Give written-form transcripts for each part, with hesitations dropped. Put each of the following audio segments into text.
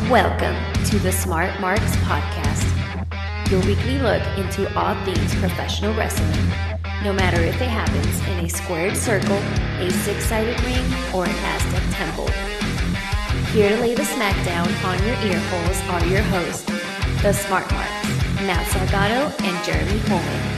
Welcome to the Smart Marks Podcast, your weekly look into all things professional wrestling, no matter if it happens in a squared circle, a six-sided ring, or an Aztec temple. Here to lay the smackdown on your ear holes are your hosts, the Smart Marks, Matt Salgado and Jeremy Holman.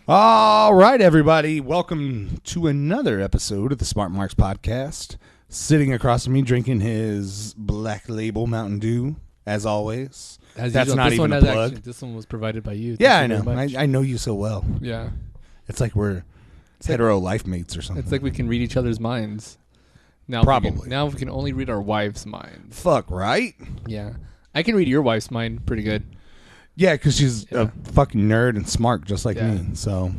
All right, everybody. Welcome to another episode of the Smart Marks Podcast. Sitting across from me, drinking his Black Label Mountain Dew, as always. That's not even a plug. This one was provided by you. Yeah, I know. I know you so well. Yeah. It's like we're hetero life mates or something. It's like we can read each other's minds. Now Probably. Now we can only read our wives' minds. Fuck, right? Yeah. I can read your wife's mind pretty good. Yeah, because she's a fucking nerd and smart just like Yeah. me. So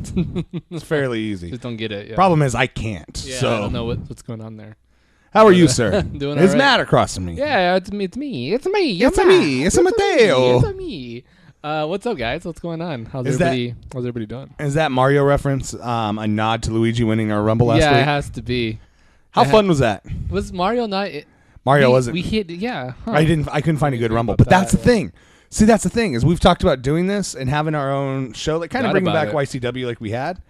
it's fairly easy. Just don't get it. Yeah. Problem is I can't. Yeah, so I don't know what's going on there. how are you, sir? Doing It's all right. Matt across from me. Yeah, it's me. It's me. It's me. It's me. It's a Mateo. It's me. What's up, guys? What's going on? How's How's everybody doing? Is that Mario reference a nod to Luigi winning our Rumble last Yeah, week? it has to be. How fun was that? Was Mario not? Mario wasn't. We hit. Yeah. Huh. I couldn't find a good agree Rumble, about but that's the that. thing. See, that's the thing is we've talked about doing this and having our own show, like kind of Thought bringing about back it. YCW like we had,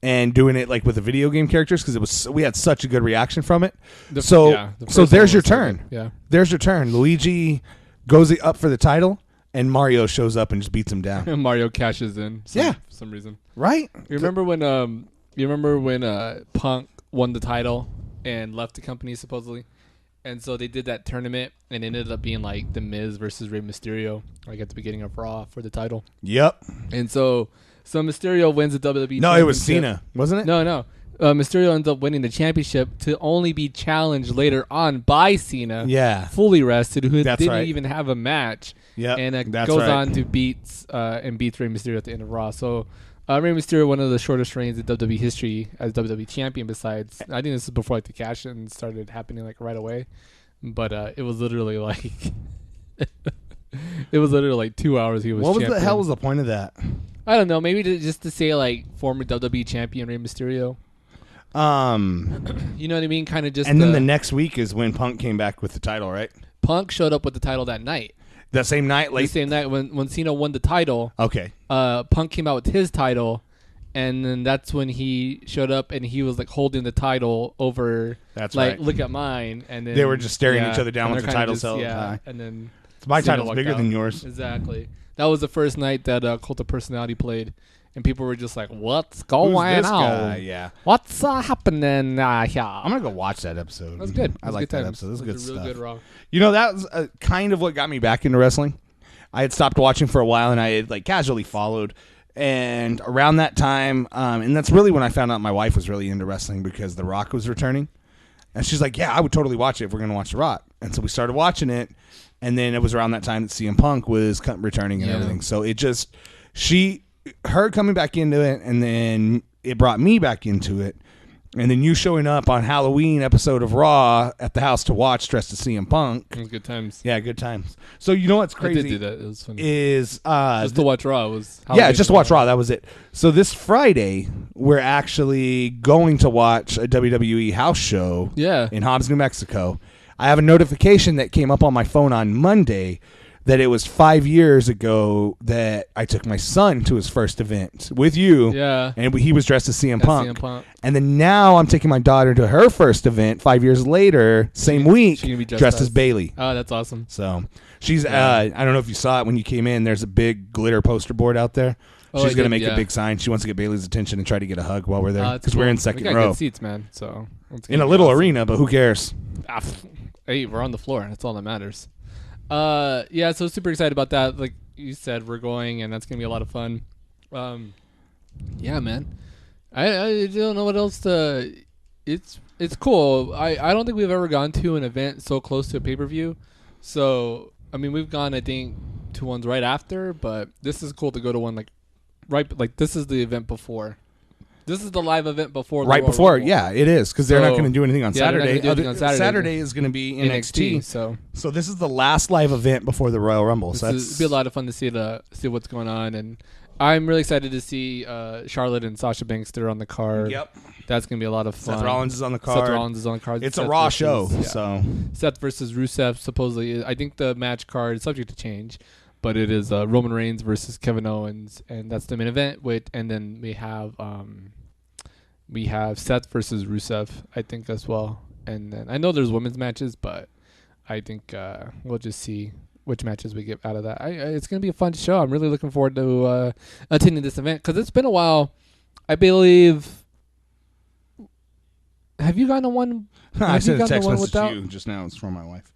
and doing it like with the video game characters because we had such a good reaction from it. The So first there's one your was so turn. good. Yeah. There's your turn. Luigi goes up for the title, and Mario shows up and just beats him down. Mario cashes in. Yeah. For some reason. Right? You remember when Punk won the title and left the company supposedly, and so they did that tournament and it ended up being like The Miz versus Rey Mysterio, like at the beginning of Raw for the title. Yep. And so Mysterio wins the WWE. No, it was championship. Cena, wasn't it? No. Mysterio ends up winning the championship to only be challenged later on by Cena. Yeah. Fully rested, who That's didn't right. even have a match. Yep. And that's goes right. on to beats Rey Mysterio at the end of Raw. So Rey Mysterio, one of the shortest reigns in WWE history as WWE champion. Besides, I think this is before like the cash-in started happening like right away. But it was literally like it was literally like 2 hours. He was. What was champion. the hell was the point of that? I don't know. Maybe just to say like former WWE champion Rey Mysterio. You know what I mean? Kind of just. And then the next week is when Punk came back with the title, right? Punk showed up with the title that night. That same night, The late. same night when Cena won the title. Okay. Punk came out with his title, and then that's when he showed up and he was like holding the title over. That's like, right. Look at mine, and then They were just staring yeah, each other down and with they're the kinda titles held high. and then My Cena title's walked bigger out. than yours. Exactly. That was the first night that Cult of Personality played, and people were just like, "What's going Who's this on? guy? Yeah. What's happening?" Yeah, I'm going to go watch that episode. that's good. I like that episode. That's It good was a real stuff. good Raw. You know, that was kind of what got me back into wrestling. I had stopped watching for a while, and I had like casually followed. And around that time, and that's really when I found out my wife was really into wrestling because The Rock was returning. And she's like, yeah, I would totally watch it if we're going to watch The Rock. And so we started watching it. And then it was around that time that CM Punk was returning and Yeah. everything. So it just, her coming back into it, and then it brought me back into it. And then you showing up on Halloween episode of Raw at the house to watch dressed as CM Punk. It was good times. Yeah, good times. So you know what's crazy I did do that. It was funny. is Just to watch Raw was. just to watch Raw. That was it. So this Friday we're actually going to watch a WWE house show. Yeah. In Hobbs, New Mexico. I have a notification that came up on my phone on Monday that it was 5 years ago that I took my son to his first event with you. Yeah. And he was dressed as CM That's Punk. CM Punk. And then now I'm taking my daughter to her first event 5 years later, same week, she can be dressed as Bailey. Oh, that's awesome. So she's, I don't know if you saw it when you came in, there's a big glitter poster board out there. Oh, She's I going to did, make yeah. a big sign. She wants to get Bailey's attention and try to get a hug while we're there That's because we're cool. in We second got row. good seats, man. So In a little arena, but who cares? Hey, we're on the floor. That's all that matters. Yeah, so super excited about that. Like you said, we're going, and that's gonna be a lot of fun. Yeah, man. I don't know what else to. It's cool. I don't think we've ever gone to an event so close to a pay-per-view. So I mean, we've gone I think to ones right after, but this is cool to go to one like this is the event before. This is the live event before the Right Royal before, Rumble. yeah, it is because they're not So- going to do anything on Yeah, they're not Saturday. gonna do anything on Saturday. Saturday is going to be NXT. So So this is the last live event before the Royal Rumble. So it'd be a lot of fun to see what's going on, and I'm really excited to see Charlotte and Sasha Banks. They're on the card. Yep. That's gonna be a lot of fun. Seth Rollins is on the card. Seth Rollins is on the card. It's Seth a Raw versus- show, yeah. so Seth versus Rusev. Supposedly, I think the match card is subject to change, but it is Roman Reigns versus Kevin Owens, and that's the main event. And then we have Seth versus Rusev, I think, as well. And then I know there's women's matches, but I think we'll just see which matches we get out of that. It's going to be a fun show. I'm really looking forward to attending this event because it's been a while. I believe. Have you gone to one? I sent a gone to text one message without- to you just now. It's from my wife.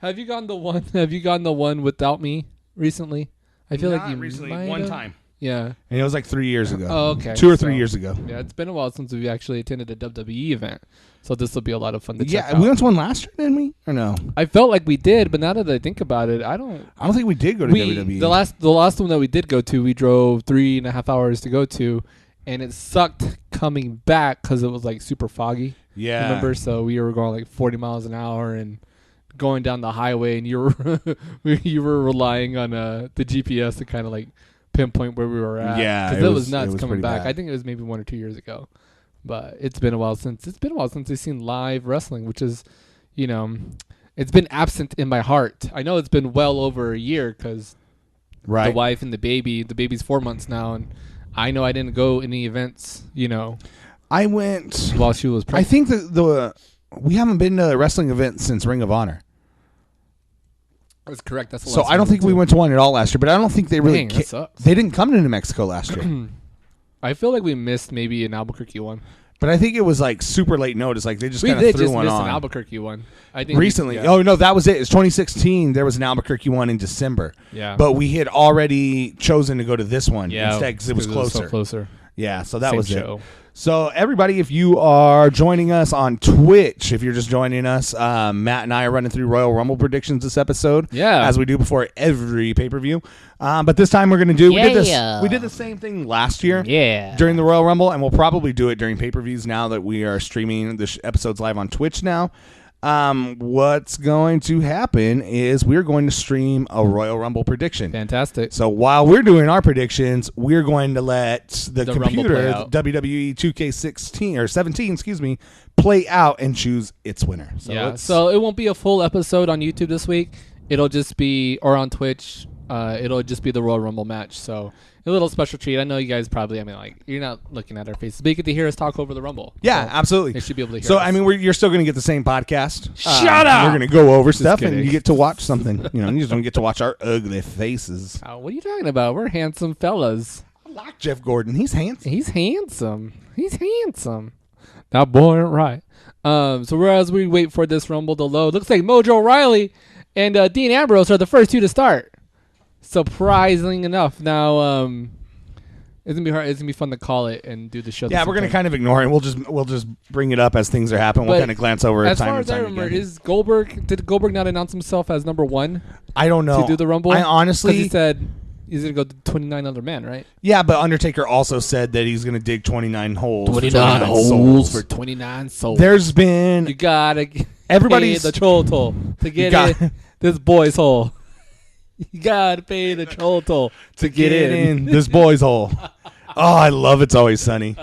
Have you gone the one? Have you gone the one without me recently? I feel like Not you recently. might One have. time, Yeah. and it was like 3 years ago. Oh, okay. 2 or 3 So- years ago. Yeah, it's been a while since we've actually attended a WWE event, so this will be a lot of fun to check Yeah, out. we went to one last year, didn't we? Or no? I felt like we did, but now that I think about it, I don't. I don't think we did go to WWE. The last one that we did go to, we drove 3.5 hours to go to, and it sucked coming back because it was like super foggy. Yeah. Remember? So we were going like 40 miles an hour and going down the highway, and you were relying on the GPS to kind of like pinpoint where we were at. Yeah, because it it was- was nuts it was coming pretty back. bad. I think it was maybe 1 or 2 years ago, but it's been a while since I've seen live wrestling, which is, it's been absent in my heart. I know it's been well over a year because Right. the wife and the baby's 4 months now, and I know I didn't go any events, I went. while she was I pregnant. think that we haven't been to a wrestling event since Ring of Honor. That's correct. That's the So last I don't think we went to one at all last year, but I don't think they really. Dang, that sucks. They didn't come to New Mexico last year, I feel like we missed maybe an Albuquerque one. but I think it was like super late notice. Like they just We kind of did threw just one miss on an Albuquerque one. I think recently. Yeah. Oh no, that was it. It's 2016. There was an Albuquerque one in December. Yeah. But we had already chosen to go to this one yeah, instead because it was closer. so closer. Yeah, so that Same was show. it. So everybody, if you are joining us on Twitch, if you're just joining us, Matt and I are running through Royal Rumble predictions this episode. Yeah. as we do before every pay-per-view. But this time we're going to do we did the same thing last year. Yeah. During the Royal Rumble, and we'll probably do it during pay-per-views now that we are streaming the episodes live on Twitch now. What's going to happen is we're going to stream a Royal Rumble prediction. Fantastic. So while we're doing our predictions, we're going to let the Rumble computer, play out. WWE 2K16 or 17, excuse me, play out and choose its winner. So yeah. let's- So it won't be a full episode on YouTube this week. It'll just be, or on Twitch. It'll just be the Royal Rumble match. So a little special treat. I know you guys probably. you're not looking at our faces, but you get to hear us talk over the Rumble. yeah, So absolutely. They should be able to hear So us. I mean, you're still going to get the same podcast. Shut up! We're going to go over stuff, and kidding. you get to watch something. You just don't get to watch our ugly faces. What are you talking about? We're handsome fellas. I like Jeff Gordon. He's handsome. He's handsome. That boy ain't right. So whereas we wait for this Rumble to load, looks like Mojo Riley and Dean Ambrose are the first two to start. Surprising enough. Now, it's gonna be hard. It's gonna be fun to call it and do the show. Yeah, we're going to kind of ignore it. We'll just bring it up as things are happening. We'll But kind of glance over it as time far and as I time remember, again. did Goldberg not announce himself as number one I don't know. to do the Rumble? I Because honestly, he said he's gonna go to 29 other men, right? yeah, but Undertaker also said that he's going to dig 29 holes. for 29 souls. holes for 29 souls. There's been You gotta Everybody's- pay the troll toll to get got- in this boy's hole. You gotta pay the troll toll to get in. this boy's hole. Oh, I love It's Always Sunny.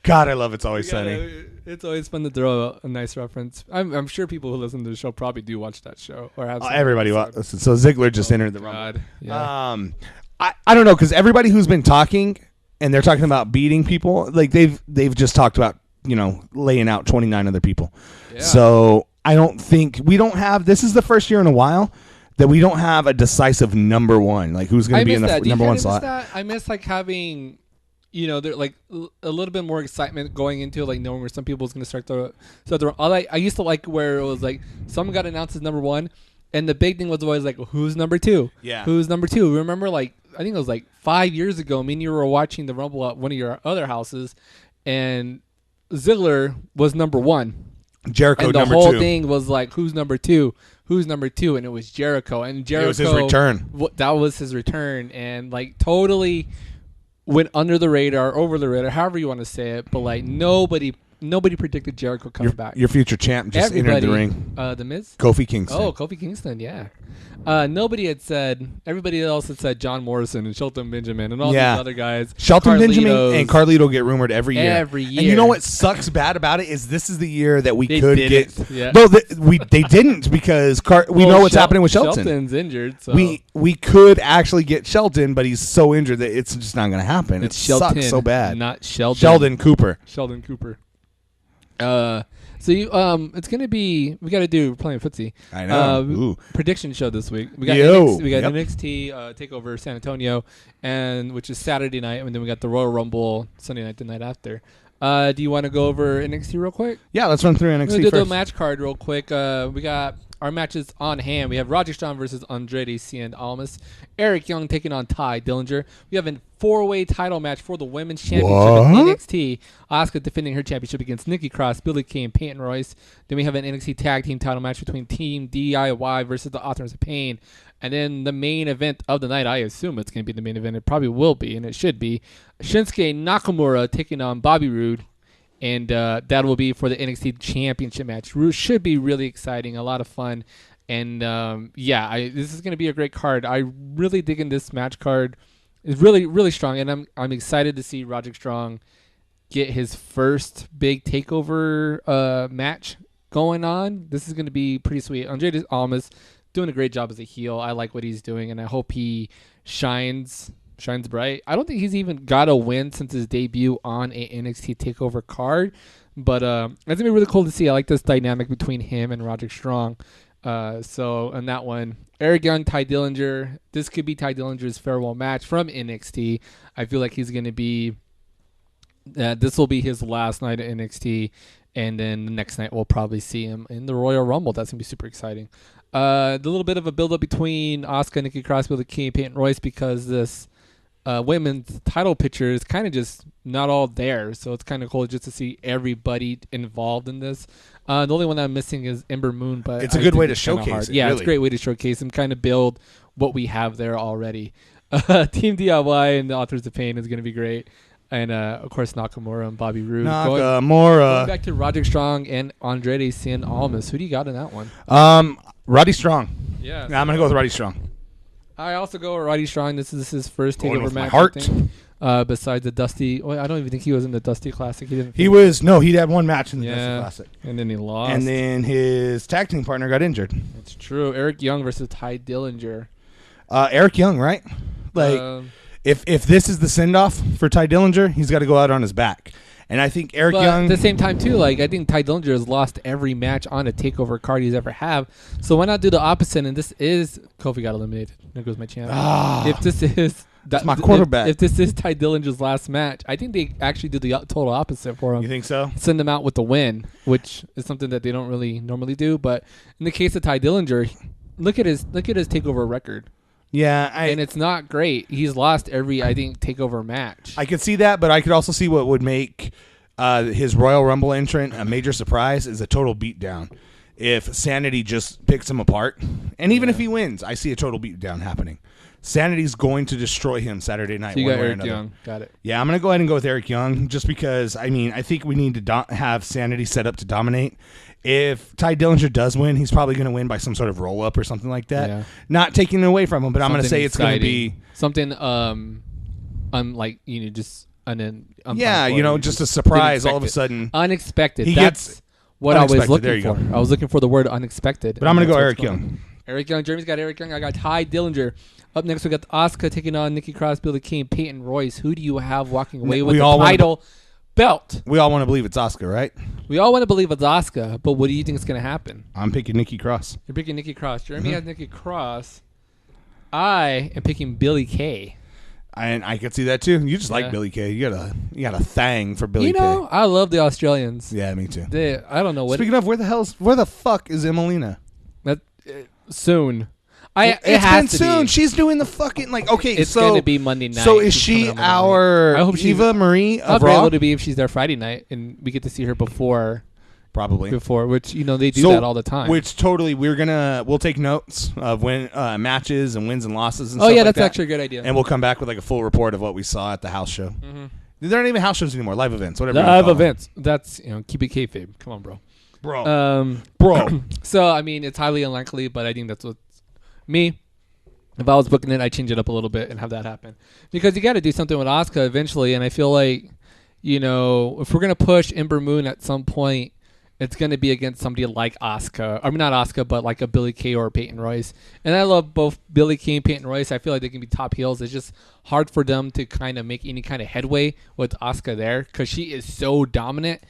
God, I love It's Always Sunny. It's always fun to throw a nice reference. I'm sure people who listen to the show probably do watch that show or have. some- Everybody, so Ziggler just entered the Rumble. God, yeah. I don't know, because everybody who's been talking and they're talking about beating people, like they've just talked about laying out 29 other people. Yeah. So I don't think we don't have. This is the first year in a while that we don't have a decisive number one. Like who's going to be in the number one slot? I miss like having, there like a little bit more excitement going into like knowing where some people's going to start the. So I used to like where it was like someone got announced as number one, and the big thing was always like who's number two? Yeah. Who's number two? Remember, like I think it was like 5 years ago. Me and you were watching the Rumble at one of your other houses, and Ziggler was number one. Jericho And the number whole two. thing was like, who's number two? Who's number two? And it was Jericho. And Jericho, It was his return. That was his return, and like totally went under the radar, over the radar, however you want to say it. But like nobody nobody predicted Jericho coming back. Your future champ just entered the ring. The Miz? Kofi Kingston. Oh, Kofi Kingston, yeah. Nobody had said, everybody else had said John Morrison and Shelton Benjamin and all these other guys. Shelton Benjamin and Carlito get rumored every year. Every year. And you know what sucks bad about it is this is the year that we could get. Yeah. No, they didn't because we know what's happening with Shelton. Shelton's injured. So. We could actually get Shelton, but he's so injured that it's just not going to happen. It's it Shelton, sucks so bad. Not Sheldon. Sheldon Cooper. Sheldon Cooper. So it's gonna be we got to do playing footsie. I know. Prediction show this week. We got NXT Takeover San Antonio, and which is Saturday night, and then we got the Royal Rumble Sunday night, the night after. Do you want to go over NXT real quick? Yeah, let's run through NXT first. We'll do the match card real quick. We got our matches on hand. We have Roderick Strong versus Andrade Cien Almas. Eric Young taking on Ty Dillinger. We have a 4-way title match for the Women's Championship in NXT. Asuka defending her championship against Nikki Cross, Billie Kay, and Peyton Royce. Then we have an NXT Tag Team title match between Team DIY versus the Authors of Pain. And then the main event of the night, I assume it's going to be the main event. It probably will be, and it should be. Shinsuke Nakamura taking on Bobby Roode. And that will be for the NXT Championship match. Should be really exciting, a lot of fun. And, this is going to be a great card. I really dig in this match card. It's really, really strong. And I'm excited to see Roderick Strong get his first big takeover match going on. This is going to be pretty sweet. Andrade Almas doing a great job as a heel. I like what he's doing, and I hope he shines bright. I don't think he's even got a win since his debut on a NXT TakeOver card, but it's going to be really cool to see. I like this dynamic between him and Roderick Strong. So on that one, Eric Young, Ty Dillinger. This could be Ty Dillinger's farewell match from NXT. I feel like he's going to be this will be his last night at NXT, and then the next night we'll probably see him in the Royal Rumble. That's going to be super exciting. The little bit of a build-up between Asuka, Nikki Cross, Billie Kay, and Peyton Royce, because this women's title picture is kind of just not all there, so it's kind of cool just to see everybody involved in this. The only one I'm missing is Ember Moon, but it's a good way to showcase it. Yeah, really. It's a great way to showcase and kind of build what we have there already. Team DIY and the Authors of Pain is going to be great. And, of course, Nakamura and Bobby Roode. Going back to Roderick Strong and Andrade Cien Almas. Who do you got in that one? Roddy Strong. Yeah. I'm going to go with Roddy Strong. I also go with Roddy Strong. This is his first takeover match. Heart. I think, besides the Dusty. Well, I don't even think he was in the Dusty Classic. He didn't. He had one match in the Dusty Classic. And then he lost. And then his tag team partner got injured. That's true. Eric Young versus Ty Dillinger. Eric Young, right? If this is the send-off for Ty Dillinger, he's got to go out on his back. And I think Eric Young... at the same time, too, I think Ty Dillinger has lost every match on a TakeOver card he's ever have. So why not do the opposite? And this is... Kofi got eliminated. There goes my champ. If this is... That's my quarterback. If this is Ty Dillinger's last match, I think they actually do the total opposite for him. You think so? Send him out with the win, which is something that they don't really normally do. But in the case of Ty Dillinger, look at his TakeOver record. Yeah, and it's not great. He's lost every, I think, TakeOver match. I could see that, but I could also see what would make his Royal Rumble entrant a major surprise is a total beatdown. If Sanity just picks him apart, and even if he wins, I see a total beatdown happening. Sanity's going to destroy him Saturday night. So you got Eric Young. Got it. Yeah, I'm going to go ahead and go with Eric Young just because, I think we need to have Sanity set up to dominate. If Ty Dillinger does win, he's probably going to win by some sort of roll-up or something like that. Yeah. Not taking it away from him, but I'm going to say it's going to be... Something, just a surprise all of a sudden. Unexpected. That's what I was looking for. I was looking for the word unexpected. But I'm going to go Eric Young. Eric Young. Jeremy's got Eric Young. I got Ty Dillinger. Up next, we got Asuka taking on Nikki Cross, Billie Kay, and Peyton Royce. Who do you have walking away with the title belt? We all want to believe it's Asuka, right? We all want to believe it's Asuka, but what do you think is going to happen? I'm picking Nikki Cross. You're picking Nikki Cross. Jeremy has Nikki Cross. I am picking Billie Kay. And I could see that too. You just like Billie Kay. You got a thing for Billie Kay. I love the Australians. Yeah, me too. I don't know what. Speaking of, where the fuck is Emelina? Soon. It's been soon. She's doing the fucking it's going to be Monday night. So is she our Eva Marie of Raw? Able to be if she's there Friday night, and we get to see her before. Probably before, which they do that all the time. Which totally, we'll take notes of when matches and wins and losses. And that's actually a good idea. And we'll come back with a full report of what we saw at the house show. Mm-hmm. They're not even house shows anymore. Live events, whatever. you Live call them. events. That's keep it kayfabe. Come on, bro. bro. Bro. So I mean, it's highly unlikely, but I think that's what me. If I was booking it, I'd change it up a little bit and have that happen because you got to do something with Asuka eventually. And I feel like, if we're gonna push Ember Moon at some point, it's gonna be against somebody like Asuka. I mean, not Asuka, but like a Billie Kay or Peyton Royce. And I love both Billie Kay and Peyton Royce. I feel like they can be top heels. It's just hard for them to kind of make any kind of headway with Asuka there because she is so dominant.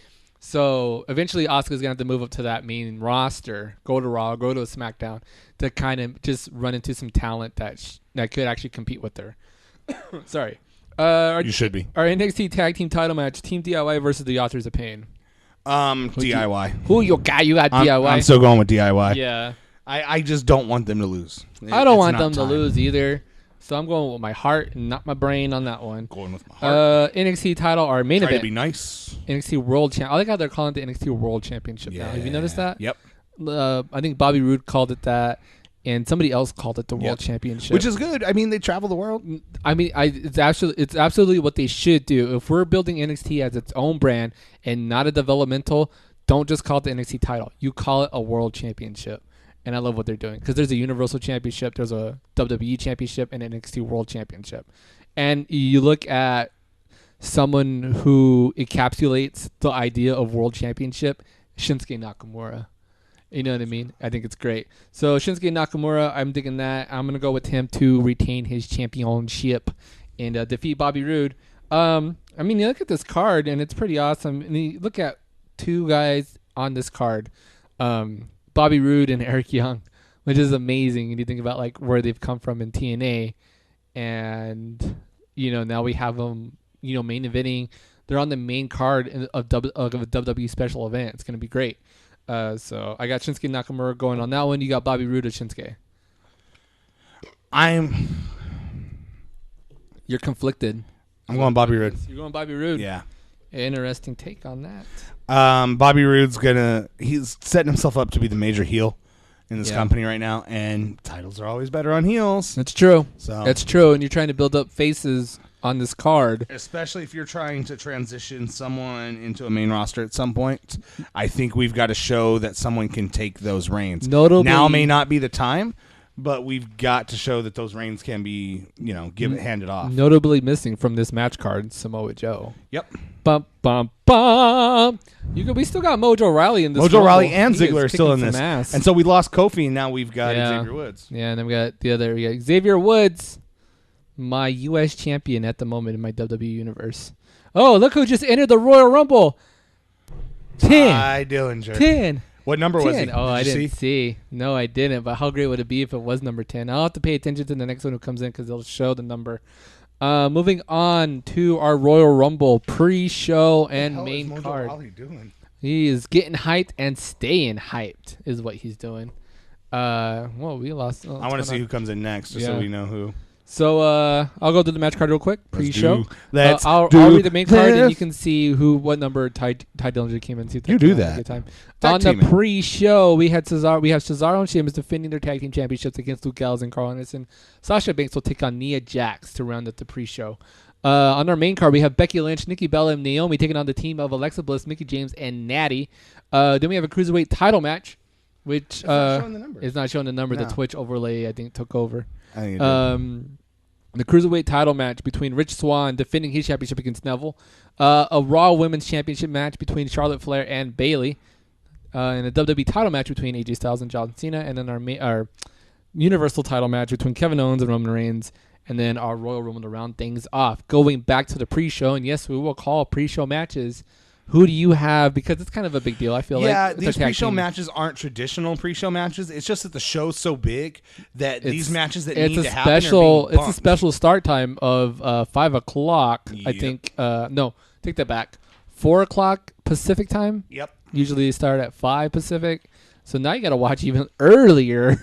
So eventually Asuka's going to have to move up to that main roster, go to Raw, go to a SmackDown to kind of just run into some talent that could actually compete with her. Sorry. You should be. Our NXT Tag Team title match, Team DIY versus the Authors of Pain. DIY. Who you got? You got DIY? I'm still going with DIY. Yeah. I just don't want them to lose. I don't It's want not them time. to lose either. So I'm going with my heart and not my brain on that one. Going with my heart. NXT title, our main Try to event. be nice. NXT World Champ. I like how they're calling it the NXT World Championship now. Have you noticed that? Yep. I think Bobby Roode called it that, and somebody else called it the World Championship, Which is good. I mean, they travel the world. I mean, it's absolutely what they should do. If we're building NXT as its own brand and not a developmental, don't just call it the NXT title. You call it a World Championship. And I love what they're doing because there's a Universal Championship, there's a WWE Championship, and an NXT World Championship. And you look at someone who encapsulates the idea of World Championship, Shinsuke Nakamura. You know what I mean? I think it's great. So Shinsuke Nakamura, I'm digging that. I'm going to go with him to retain his championship and defeat Bobby Roode. I mean, you look at this card, and it's pretty awesome. And you look at two guys on this card. Bobby Roode and Eric Young, which is amazing. And you think about like where they've come from in TNA, and now we have them, main eventing. They're on the main card of a WWE special event. It's gonna be great. So I got Shinsuke Nakamura going on that one. You got Bobby Roode or Shinsuke? You're conflicted. I'm going Bobby Roode. You're going Bobby Roode. Yeah. Interesting take on that. Bobby Roode's he's setting himself up to be the major heel in this company right now, and titles are always better on heels. That's true. So That's true, and you're trying to build up faces on this card. especially if you're trying to transition someone into a main roster at some point, I think we've got to show that someone can take those reins. Notably, now may not be the time, but we've got to show that those reins can be, handed off. Notably missing from this match card, Samoa Joe. Yep. Bum, bum, bum. We still got Mojo Rawley in this. Mojo Rumble. Rawley and He is Ziggler are still in kicking this. some ass. And so we lost Kofi, and now we've got Yeah. Xavier Woods. Yeah, and then we got Xavier Woods, my U.S. champion at the moment in my WWE universe. Oh, look who just entered the Royal Rumble. 10. Hi, Dillinger. 10. What number was he? 10. Oh, I Did you didn't see. No, I didn't. But how great would it be if it was number 10? I'll have to pay attention to the next one who comes in because they'll show the number. Moving on to our Royal Rumble pre-show and main card. Rawley doing? He is getting hyped and staying hyped is what he's doing. Well, we lost. I want to see who comes in next, just so Yeah. we know who. So I'll go through the match card real quick. Pre-show. I'll do read the main card, and this. you can see what number Ty Dillinger came into. You do that. Good time. Tag On the teaming. pre-show, we have Cesaro and Sheamus defending their tag team championships against Luke Gallows and Carl Anderson. Sasha Banks will take on Nia Jax to round up the pre-show. On our main card, we have Becky Lynch, Nikki Bella, and Naomi taking on the team of Alexa Bliss, Mickie James, and Natty. Then we have a cruiserweight title match, which not showing the number. is not showing the number. No. The Twitch overlay, I think, took over. I think it did. The cruiserweight title match between Rich Swann defending his championship against Neville. A Raw Women's Championship match between Charlotte Flair and Bayley. And a WWE title match between AJ Styles and John Cena. And then our Universal title match between Kevin Owens and Roman Reigns. And then our Royal Rumble to round things off. Going back to the pre-show, and yes, we will call pre-show matches. Who do you have? Because it's kind of a big deal, I feel like. Yeah, with these the tag pre-show team. matches aren't traditional pre-show matches. It's just that the show's so big that these matches that it's need a to happen are special. being It's a bumped. special start time of 5 o'clock. I Yep. think. No, take that back. 4 o'clock Pacific time. Yep. Usually they start at 5 Pacific. So now you got to watch even earlier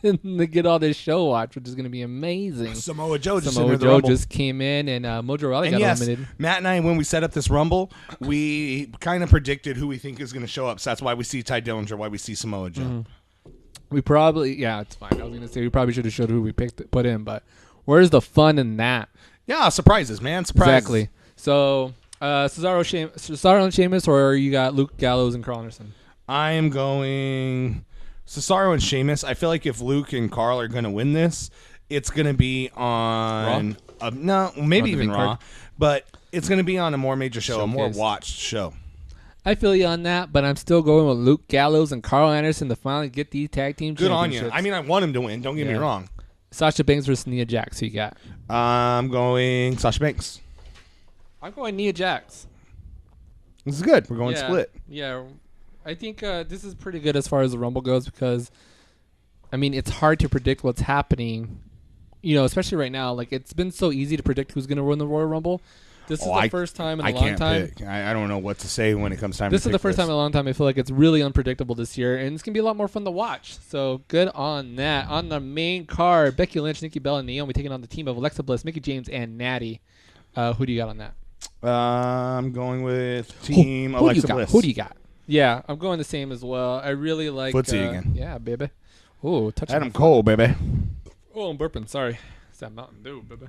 to get all this show watch, which is going to be amazing. Samoa Joe just Samoa entered the Joe Rumble. just came in, and Mojo Rawley And got yes, eliminated. Matt and I, when we set up this Rumble, we kind of predicted who we think is going to show up. So that's why we see Ty Dillinger, why we see Samoa Joe. Mm-hmm. We probably, it's fine. I was going to say we probably should have showed who we put in, but where's the fun in that? Yeah, surprises, man. Surprises. Exactly. So Cesaro and Sheamus, or you got Luke Gallows and Carl Anderson? I am going Cesaro and Sheamus. I feel like if Luke and Carl are going to win this, it's going to be on no, maybe even Raw, but it's going to be on a more major show, a more watched show. I feel you on that, but I'm still going with Luke Gallows and Carl Anderson to finally get these tag team championships. Good on you. I mean, I want him to win. Don't get me wrong. Sasha Banks versus Nia Jax. Who you got? I'm going Sasha Banks. I'm going Nia Jax. This is good. We're going split. Yeah. I think this is pretty good as far as the Rumble goes because, I mean, it's hard to predict what's happening, especially right now. Like, it's been so easy to predict who's going to win the Royal Rumble. This is the first time in a long time. Pick. I don't know what to say when it comes time This to is pick the first time in a long time I feel like it's really unpredictable this year, and it's going to be a lot more fun to watch. So, good on that. On the main card, Becky Lynch, Nikki Bella, and Naomi taking on the team of Alexa Bliss, Mickie James, and Natty. Who do you got on that? I'm going with Team Alexa Bliss. Who do you got? Yeah, I'm going the same as well. I really like... Footsie again. Yeah, baby. Oh, touch Adam Cole, baby. Oh, I'm burping. Sorry. It's that Mountain Dew, baby.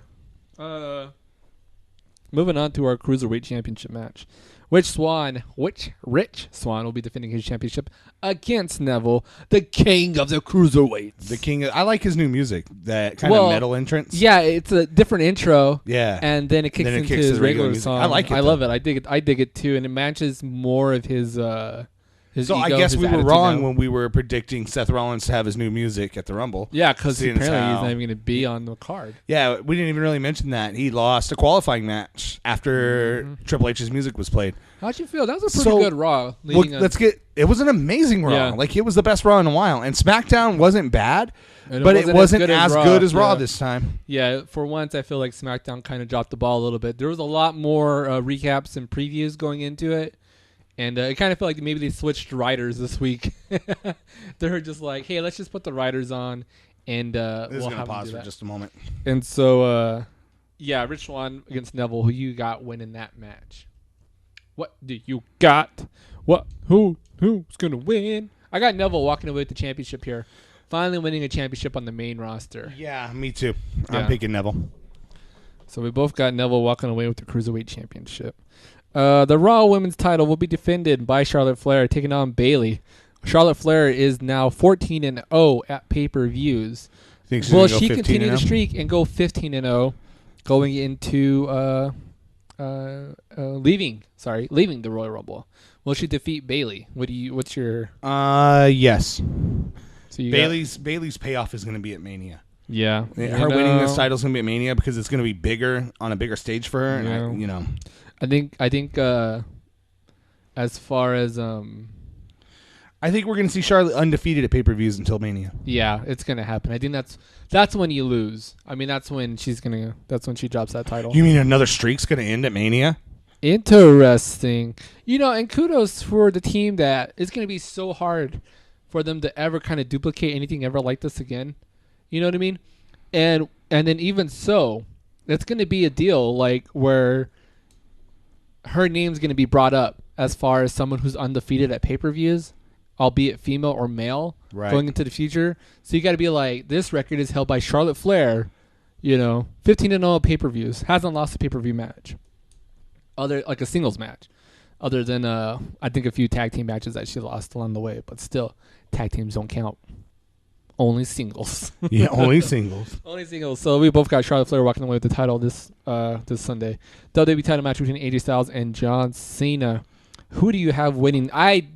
Moving on to our Cruiserweight Championship match. Rich Swann will be defending his championship against Neville, the king of the Cruiserweights. The king. I like his new music, that kind of metal entrance. Yeah, it's a different intro. Yeah. And then it kicks into his regular song. I like it. I love it. I dig it too, and it matches more of his so ego, I guess we were wrong when we were predicting Seth Rollins to have his new music at the Rumble. Yeah, because apparently he's not even going to be on the card. Yeah, we didn't even really mention that. He lost a qualifying match after Triple H's music was played. How'd you feel? That was a pretty good Raw. It was an amazing Raw. Yeah. Like, it was the best Raw in a while. And SmackDown wasn't bad, but it wasn't as good as Raw this time. Yeah, for once, I feel like SmackDown kind of dropped the ball a little bit. There was a lot more recaps and previews going into it. And it kind of felt like maybe they switched writers this week. They were just like, hey, let's just put the writers on. And we'll going to pause for just a moment. And so, Rich Swann against Neville. Who you got winning that match? What do you got? Who's going to win? I got Neville walking away with the championship here. Finally winning a championship on the main roster. Yeah, me too. I'm picking Neville. So we both got Neville walking away with the Cruiserweight Championship. The Raw Women's title will be defended by Charlotte Flair taking on Bayley. Charlotte Flair is now 14-0 at pay-per-views. Will she continue the streak and go 15-0 going into leaving the Royal Rumble? Will she defeat Bayley? What's your yes. So Bayley's payoff is going to be at Mania. Yeah. Her winning this title is going to be at Mania because it's going to be bigger on a bigger stage for her. And I think as far as I think we're going to see Charlotte undefeated at pay-per-views until Mania. Yeah, it's going to happen. I think that's when you lose. I mean, that's when she drops that title. You mean another streak's going to end at Mania? Interesting. And kudos for the team that it's going to be so hard for them to ever kind of duplicate anything ever like this again. You know what I mean? And then even so, it's going to be a deal like where her name's going to be brought up as far as someone who's undefeated at pay-per-views, albeit female or male, going into the future. So you got to be like, this record is held by Charlotte Flair, 15-0 pay-per-views, hasn't lost a pay-per-view match, like a singles match, other than I think a few tag team matches that she lost along the way. But still, tag teams don't count. Only singles. Yeah, only singles. Only singles. So we both got Charlotte Flair walking away with the title this Sunday. WWE title match between AJ Styles and John Cena. Who do you have winning? I'm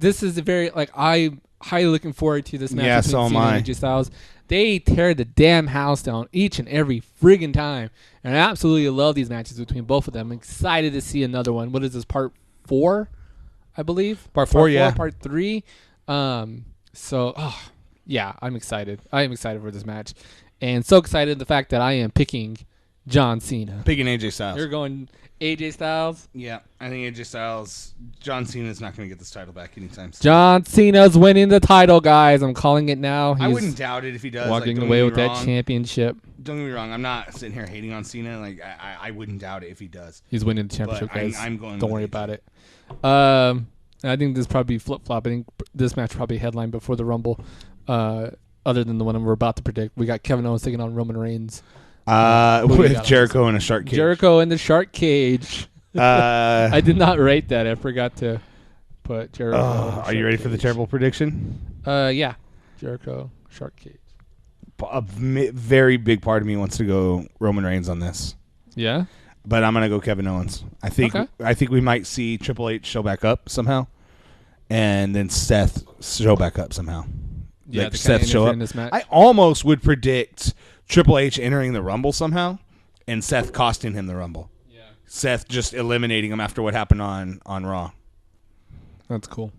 highly looking forward to this match between Cena and AJ Styles. They tear the damn house down each and every friggin' time. And I absolutely love these matches between both of them. I'm excited to see another one. What is this, part 4, I believe? Part 4, yeah. Part 3. Yeah, I'm excited. I am excited for this match. And so excited the fact that I am picking John Cena. Picking AJ Styles. You're going AJ Styles? Yeah, I think AJ Styles. John Cena's not going to get this title back anytime soon. John Cena's winning the title, guys. I'm calling it now. I wouldn't doubt it if he does. Walking away with that championship. Don't get me wrong. I'm not sitting here hating on Cena. I wouldn't doubt it if he does. He's winning the championship, guys. I'm going. Don't worry about it. I think this probably flip-flop. I think this match probably headline before the Rumble. Other than the one we're about to predict, we got Kevin Owens taking on Roman Reigns with Jericho in a shark cage. Jericho in the shark cage. I did not rate that. I forgot to put Jericho. Are you ready for the terrible prediction? Yeah. Jericho, Shark Cage. Very big part of me wants to go Roman Reigns on this. Yeah? But I'm gonna go Kevin Owens. I think we might see Triple H show back up somehow, and then Seth show back up somehow. Yeah, like Seth show up. In this match. I almost would predict Triple H entering the Rumble somehow, and Seth costing him the Rumble. Yeah, Seth just eliminating him after what happened on Raw. That's cool.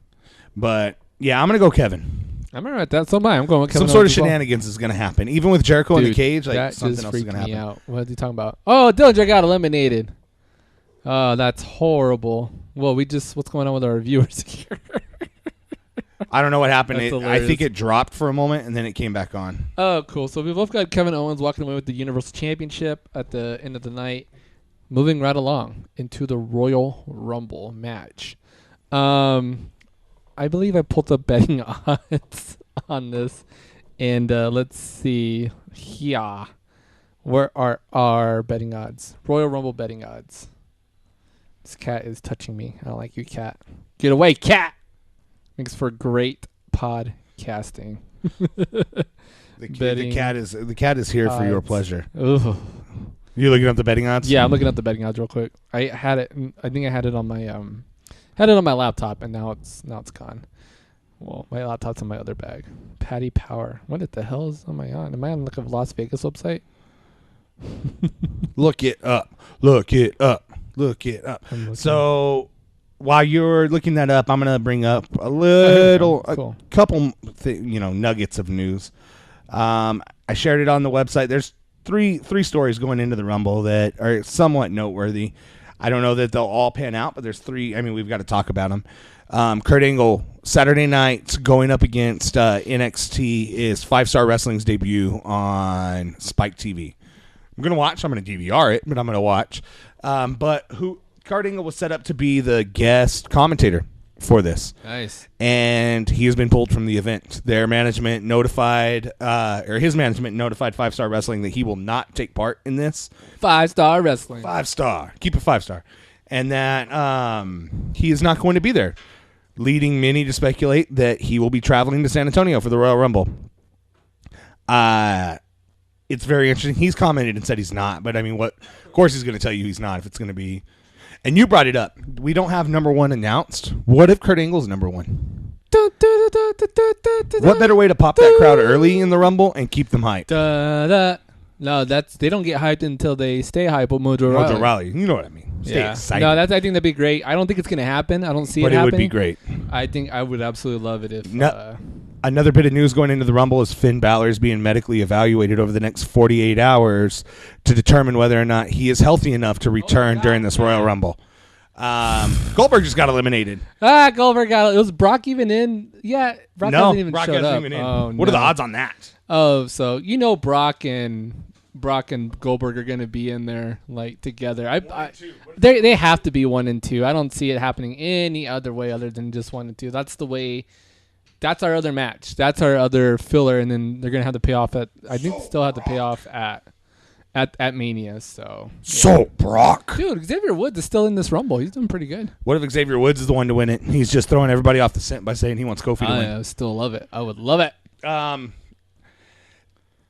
But yeah, I'm gonna go Kevin. I'm gonna write that. So am I. I'm going with Kevin. Some sort of shenanigans is gonna happen, even with Jericho in the cage. Like that something just else is gonna happen. Out. What are you talking about? Oh, Dillinger got eliminated. Oh, that's horrible. Well, what's going on with our viewers here? I don't know what happened. I think it dropped for a moment and then it came back on. Oh, cool. So we both got Kevin Owens walking away with the Universal Championship at the end of the night. Moving right along into the Royal Rumble match. I believe I pulled up betting odds on this. And let's see. Yeah. Where are our betting odds? Royal Rumble betting odds. This cat is touching me. I don't like you, cat. Get away, cat! Thanks for great podcasting. The cat is here for your pleasure. Ugh. You looking up the betting odds? Yeah, I'm looking up the betting odds real quick. I had it. I think I had it on my had it on my laptop, and now it's gone. Well, my laptop's in my other bag. Patty Power. What the hell am I on? Am I on like a Las Vegas website? Look it up. Look it up. Look it up. So while you're looking that up, I'm gonna bring up a couple nuggets of news. I shared it on the website. There's three stories going into the Rumble that are somewhat noteworthy. I don't know that they'll all pan out, but there's three. I mean, we've got to talk about them. Kurt Angle, Saturday night, going up against NXT is 5 Star Wrestling's debut on Spike TV. I'm going to watch. I'm going to DVR it, but I'm going to watch. Kurt Angle was set up to be the guest commentator for this. Nice. And he has been pulled from the event. Their management notified, his management notified 5 Star Wrestling that he will not take part in this. 5 Star Wrestling. 5 Star. Keep it 5 star. And that he is not going to be there, leading many to speculate that he will be traveling to San Antonio for the Royal Rumble. It's very interesting. He's commented and said he's not, but I mean, of course he's going to tell you he's not if it's going to be. And you brought it up. We don't have number one announced. What if Kurt Angle's number one? What better way to pop that crowd early in the Rumble and keep them hyped? No, they don't get hyped until they stay hyped with Mojo Rawley. You know what I mean. Stay excited. No, I think that'd be great. I don't think it's going to happen. I don't see it happening. But it would be great. I think I would absolutely love it if... Another bit of news going into the Rumble is Finn Balor is being medically evaluated over the next 48 hours to determine whether or not he is healthy enough to return during this Royal Rumble. Goldberg just got eliminated. Goldberg got... Was Brock even in? Yeah, Brock hasn't even showed up. Even in. Oh, what are the odds on that? Oh, so Brock and Goldberg are going to be in there like together. They have to be 1 and 2. I don't see it happening any other way other than just 1 and 2. That's the way. That's our other match. That's our other filler, and then they're going to have to pay off at. I think still have to pay off at Mania. So Brock, dude, Xavier Woods is still in this Rumble. He's doing pretty good. What if Xavier Woods is the one to win it? He's just throwing everybody off the scent by saying he wants Kofi to win. I still love it. I would love it.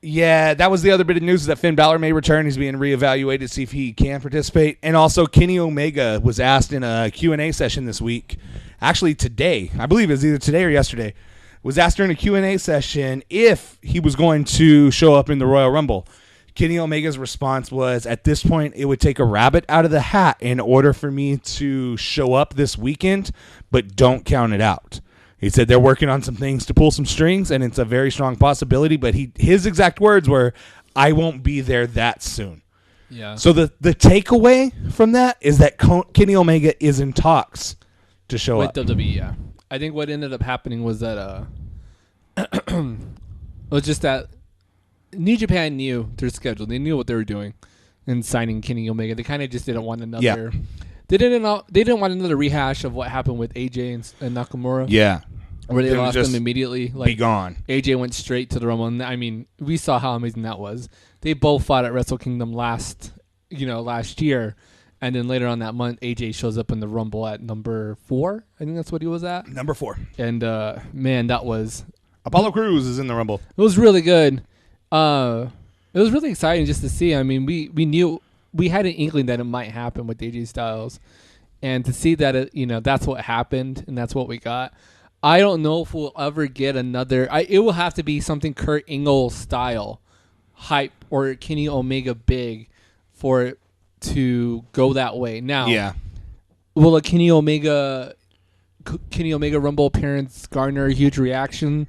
Yeah, that was the other bit of news, is that Finn Balor may return. He's being reevaluated to see if he can participate. And also, Kenny Omega was asked in a Q&A session this week, actually today, I believe it was either today or yesterday, was asked during a Q&A session if he was going to show up in the Royal Rumble. Kenny Omega's response was, at this point, it would take a rabbit out of the hat in order for me to show up this weekend, but don't count it out. He said they're working on some things to pull some strings, and it's a very strong possibility. But his exact words were, "I won't be there that soon." Yeah. So the takeaway from that is that Kenny Omega is in talks to show up with WWE. Yeah. I think what ended up happening was that it was just that New Japan knew their schedule. They knew what they were doing in signing Kenny Omega. They kind of just didn't want another. Yeah. They didn't want another rehash of what happened with AJ and Nakamura. Yeah. Where they lost them immediately. Be gone. AJ went straight to the Rumble. And I mean, we saw how amazing that was. They both fought at Wrestle Kingdom last year. And then later on that month, AJ shows up in the Rumble at number 4. I think that's what he was at. Number 4. And man, that was Apollo Crews is in the Rumble. It was really good. It was really exciting just to see. I mean, we knew we had an inkling that it might happen with AJ Styles, and to see that that's what happened and that's what we got. I don't know if we'll ever get another. It will have to be something Kurt Angle style hype or Kenny Omega big for it to go that way. Now, will a Kenny Omega Rumble appearance garner a huge reaction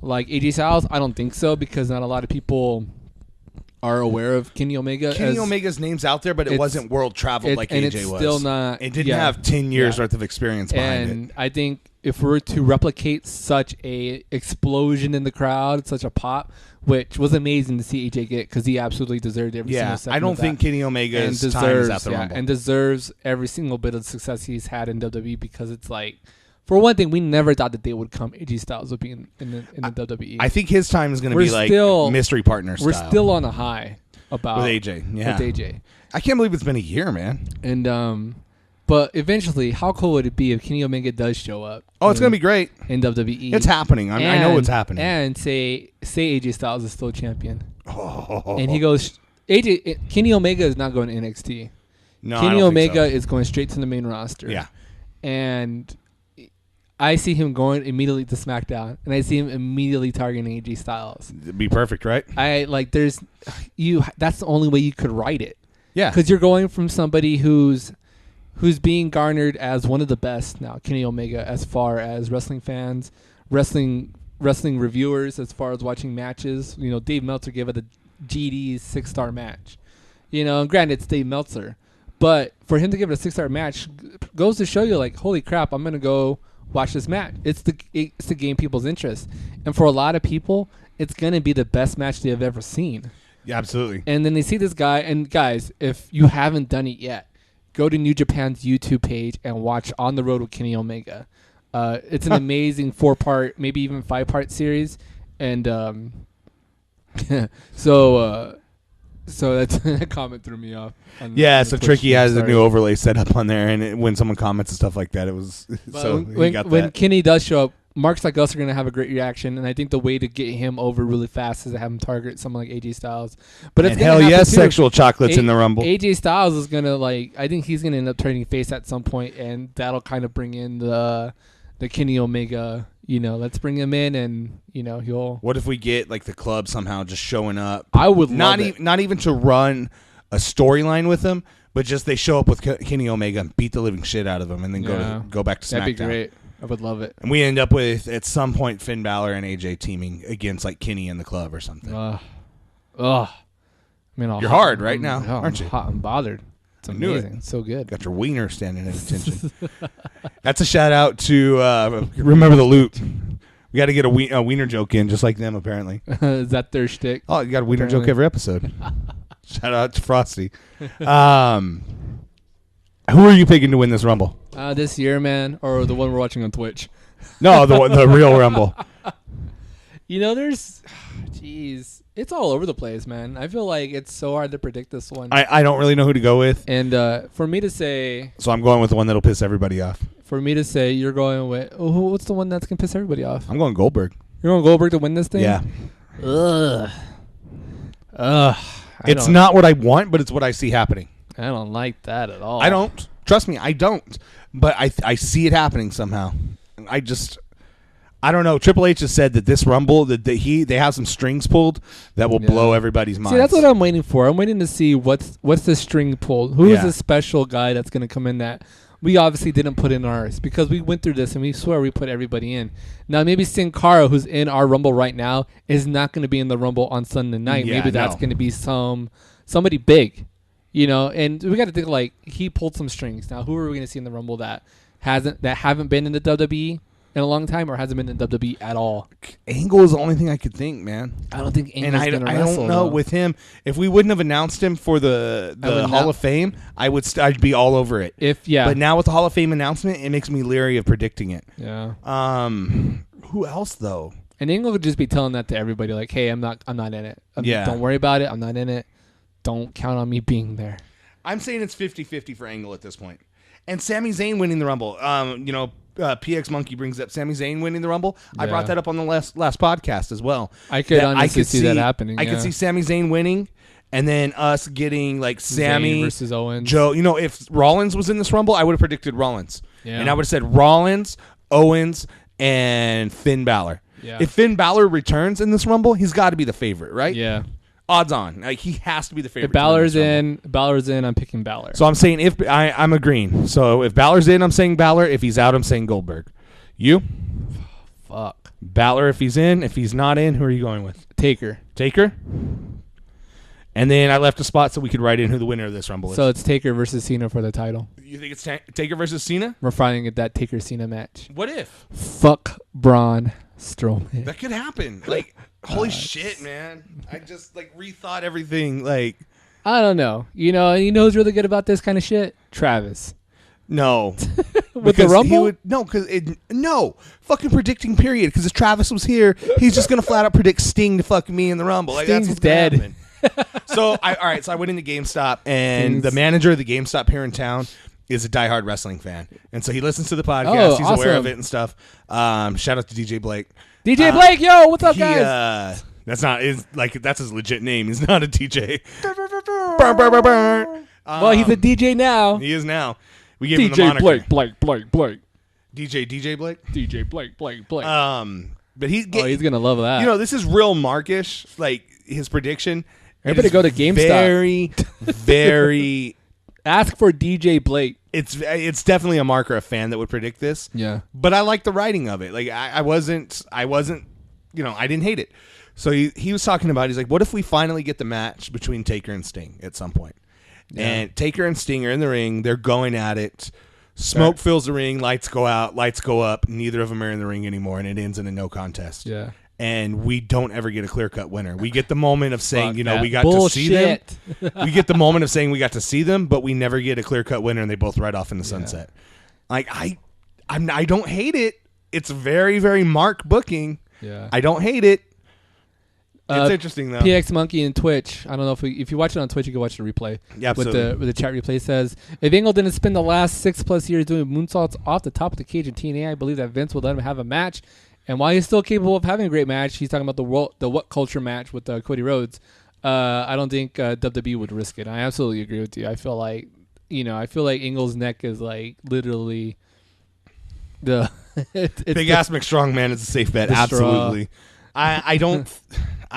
like AJ Styles? I don't think so, because not a lot of people are aware of Kenny Omega. Kenny Omega's name's out there, but it wasn't world traveled like AJ was. Still not. It didn't have 10 years worth of experience behind it. And I think if we were to replicate such a explosion in the crowd, such a pop, which was amazing to see AJ get, because he absolutely deserved every single second. I don't think Kenny Omega's time is at the Rumble. And deserves every single bit of success he's had in WWE, because it's like, for one thing, we never thought that they would come. AJ Styles would be in the WWE. I think his time is going to be like mystery partner style. We're still on a high about with AJ. Yeah, with AJ. I can't believe it's been a year, man. And but eventually, how cool would it be if Kenny Omega does show up? Oh, it's going to be great in WWE. It's happening. I know it's happening. And say AJ Styles is still champion. And he goes, Kenny Omega is not going to NXT. No, Kenny Omega is going straight to the main roster. Yeah, and I see him going immediately to SmackDown, and I see him immediately targeting AJ Styles. It'd be perfect, right? That's the only way you could write it. Yeah, because you're going from somebody who's being garnered as one of the best now, Kenny Omega, as far as wrestling fans, wrestling reviewers, as far as watching matches. Dave Meltzer gave it a GD's 6-star match. And granted, it's Dave Meltzer, but for him to give it a 6-star match goes to show you, like, holy crap, I'm gonna go watch this match. It's to gain people's interest, and for a lot of people, it's gonna be the best match they have ever seen. Yeah, absolutely. And then they see this guy, and guys, if you haven't done it yet, go to New Japan's YouTube page and watch On the Road with Kenny Omega. It's an amazing 4-part, maybe even 5-part series, and so that comment threw me off. So Tricky has a new overlay set up on there, and when someone comments and stuff like that, it was when Kenny does show up, marks like us are going to have a great reaction, and I think the way to get him over really fast is to have him target someone like AJ Styles. But and hell yes, sexual chocolates in the Rumble. AJ Styles is going to, I think he's going to end up turning face at some point, and that'll kind of bring in the Kenny Omega. Let's bring him in, and he'll. What if we get the club somehow just showing up? I would not even to run a storyline with him, but just they show up with Kenny Omega and beat the living shit out of him, and then go back to SmackDown. That'd be great. I would love it. And we end up with, at some point, Finn Balor and AJ teaming against Kenny and the club or something. You're hard right now, aren't you? Hot and bothered. It's amazing. It's so good. Got your wiener standing at attention. That's a shout out to Remember the Loop. We got to get a wiener joke in, just like them, apparently. Is that their shtick? Oh, you got a wiener joke every episode. Shout out to Frosty. Who are you picking to win this Rumble? This year, man, or the one we're watching on Twitch? No, the real Rumble. It's all over the place, man. I feel like it's so hard to predict this one. I don't really know who to go with. And for me to say... So I'm going with the one that'll piss everybody off. For me to say, you're going with... what's the one that's going to piss everybody off? I'm going Goldberg. You're going Goldberg to win this thing? Yeah. Ugh. It's not what I want, but it's what I see happening. I don't like that at all. I don't. Trust me, I don't. But I see it happening somehow. I don't know. Triple H has said that this Rumble, that they have some strings pulled that will blow everybody's minds. See, that's what I'm waiting for. I'm waiting to see what's the string pulled. Who is the special guy that's going to come in that we obviously didn't put in ours, because we went through this and we swear we put everybody in. Now, maybe Sin Cara, who's in our Rumble right now, is not going to be in the Rumble on Sunday night. Maybe that's going to be somebody big. And we got to think he pulled some strings. Now, who are we going to see in the Rumble that haven't been in the WWE in a long time, or hasn't been in WWE at all? Angle is the only thing I could think, man. I don't think Angle's going to wrestle. I don't know though. with him. If we wouldn't have announced him for the Hall of Fame, I'd be all over it. But now with the Hall of Fame announcement, it makes me leery of predicting it. Yeah. Who else though? And Angle could just be telling that to everybody, hey, I'm not in it. Don't worry about it. I'm not in it. Don't count on me being there. I'm saying it's 50-50 for Angle at this point. And Sami Zayn winning the Rumble. PX Monkey brings up Sami Zayn winning the Rumble. I Yeah. brought that up on the last podcast as well. I could That honestly see that happening. I could see Sami Zayn winning, and then us getting like Sami Zayn versus Owens. Joe. If Rollins was in this Rumble, I would have predicted Rollins. Yeah. And I would have said Rollins, Owens, and Finn Balor. Yeah. If Finn Balor returns in this Rumble, he's got to be the favorite, right? Yeah. Odds on, like he has to be the favorite. If Balor's in, I'm picking Balor. So I'm saying I'm agreeing. So if Balor's in, I'm saying Balor. If he's out, I'm saying Goldberg. You? Fuck. Balor if he's in. If he's not in, who are you going with? Taker. Taker? And then I left a spot so we could write in who the winner of this Rumble is. So it's Taker versus Cena for the title. You think it's Taker versus Cena? We're fighting at that Taker Cena match. What if? Fuck Braun Strowman. That could happen. Like, holy shit, man. I just, rethought everything. Like, I don't know. You know who's really good about this kind of shit? Travis. no. With the Rumble? No. Fucking predicting, period. Because if Travis was here, he's just going to flat out predict Sting to fuck me in the Rumble. Like, that's Sting's what's gonna dead. happen. So I went into GameStop, and Sting's- the manager of the GameStop here in town is a diehard wrestling fan. And so he listens to the podcast. Oh, He's aware of awesome. it and stuff. Shout out to DJ Blake. DJ Blake, yo, what's up, He, guys? that's his legit name. He's not a DJ. Well, he's a DJ now. He is now. We gave him the DJ moniker. Blake. DJ Blake. DJ Blake. But he's He's gonna love that. this is real Markish. Like his prediction. Everybody It is go to GameStop. Very, very. Ask for DJ Blake. It's definitely a marker, a fan that would predict this. Yeah. But I like the writing of it. Like I wasn't. I didn't hate it. So he was talking about. He's like, what if we finally get the match between Taker and Sting at some point? Yeah. And Taker and Sting are in the ring. They're going at it. Smoke fills the ring. Lights go out. Lights go up. Neither of them are in the ring anymore, and it ends in a no contest. Yeah. And we don't ever get a clear-cut winner. We get the moment of saying, Fuck that we got to see them. bullshit. We get the moment of saying we got to see them, but we never get a clear-cut winner, and they both ride off in the sunset. Like I don't hate it. It's very, very Mark booking. Yeah. I don't hate it. It's interesting though. PX Monkey and Twitch. I don't know if you watch it on Twitch, you can watch the replay. Yeah, absolutely. With the chat replay says, if Angle didn't spend the last 6+ years doing moonsaults off the top of the cage in TNA, I believe that Vince would let him have a match. And while he's still capable of having a great match, he's talking about the What Culture match with Cody Rhodes. I don't think WWE would risk it. I absolutely agree with you. I feel like Angle's neck is like literally the it's Big ass McStrong man is a safe bet. The straw. Absolutely. I